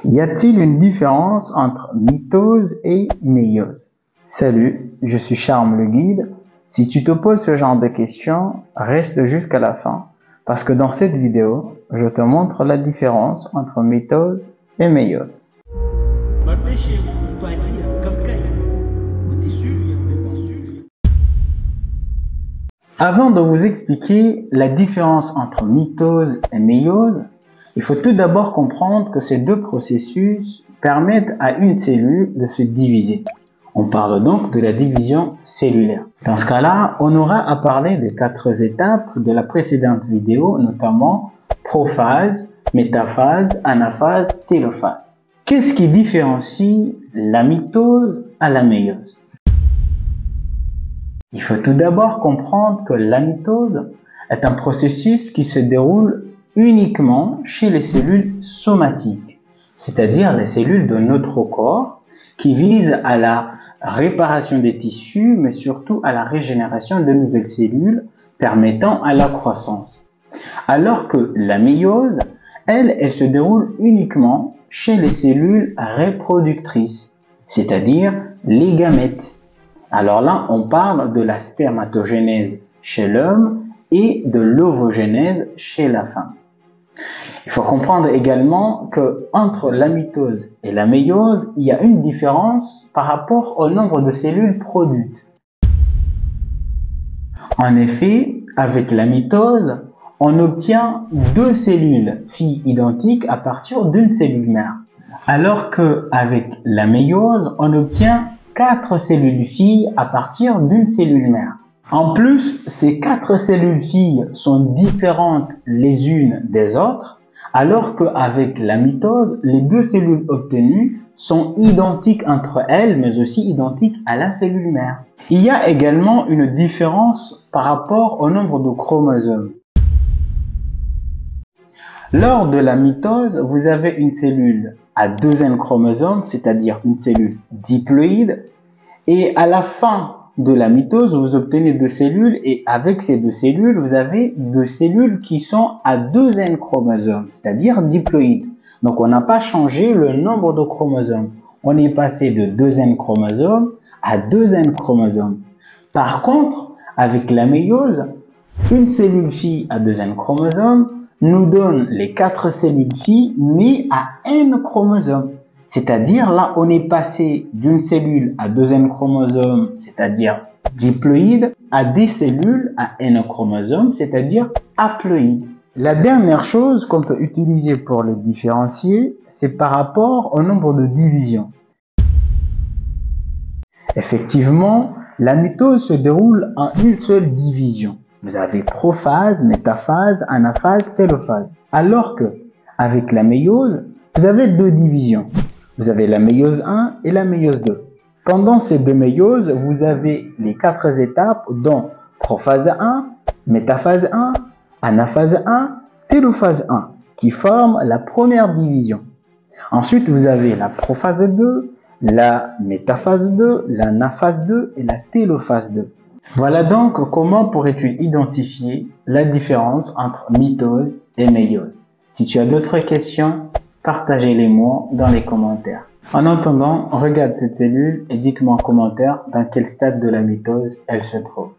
Y a-t-il une différence entre mitose et méiose? Salut, je suis Charme le guide. Si tu te poses ce genre de questions, reste jusqu'à la fin, parce que dans cette vidéo, je te montre la différence entre mitose et méiose. Avant de vous expliquer la différence entre mitose et méiose, il faut tout d'abord comprendre que ces deux processus permettent à une cellule de se diviser. On parle donc de la division cellulaire. Dans ce cas-là, on aura à parler des 4 étapes de la précédente vidéo, notamment prophase, métaphase, anaphase, télophase. Qu'est-ce qui différencie la mitose à la méiose? Il faut tout d'abord comprendre que la mitose est un processus qui se déroule uniquement chez les cellules somatiques, c'est-à-dire les cellules de notre corps qui visent à la réparation des tissus, mais surtout à la régénération de nouvelles cellules permettant à la croissance. Alors que la méiose, elle se déroule uniquement chez les cellules reproductrices, c'est-à-dire les gamètes. Alors là, on parle de la spermatogénèse chez l'homme et de l'ovogénèse chez la femme. Il faut comprendre également que entre la mitose et la méiose, il y a une différence par rapport au nombre de cellules produites. En effet, avec la mitose, on obtient 2 cellules filles identiques à partir d'une cellule mère. Alors qu'avec la méiose, on obtient 4 cellules filles à partir d'une cellule mère. En plus, ces 4 cellules filles sont différentes les unes des autres, alors qu'avec la mitose, les 2 cellules obtenues sont identiques entre elles, mais aussi identiques à la cellule mère. Il y a également une différence par rapport au nombre de chromosomes. Lors de la mitose, vous avez une cellule à 2 N chromosomes, c'est-à-dire une cellule diploïde, et à la fin de la mitose, vous obtenez 2 cellules, et avec ces 2 cellules, vous avez 2 cellules qui sont à 2 N chromosomes, c'est-à-dire diploïdes. Donc on n'a pas changé le nombre de chromosomes. On est passé de 2 N chromosomes à 2 N chromosomes. Par contre, avec la méiose, une cellule fille à 2 N chromosomes nous donne les 4 cellules filles, mais à N chromosomes. C'est-à-dire, là, on est passé d'une cellule à 2 N chromosomes, c'est-à-dire diploïde, à des cellules à N chromosomes, c'est-à-dire haploïdes. La dernière chose qu'on peut utiliser pour les différencier, c'est par rapport au nombre de divisions. Effectivement, la mitose se déroule en une seule division. Vous avez prophase, métaphase, anaphase, télophase. Alors que, avec la méiose, vous avez 2 divisions. Vous avez la méiose 1 et la méiose 2. Pendant ces 2 méioses, vous avez les 4 étapes dont prophase 1, métaphase 1, anaphase 1, télophase 1, qui forment la première division. Ensuite, vous avez la prophase 2, la métaphase 2, l'anaphase 2 et la télophase 2. Voilà donc comment pourrais-tu identifier la différence entre mitose et méiose. Si tu as d'autres questions, partagez-les-moi dans les commentaires. En attendant, regarde cette cellule et dites-moi en commentaire dans quel stade de la mitose elle se trouve.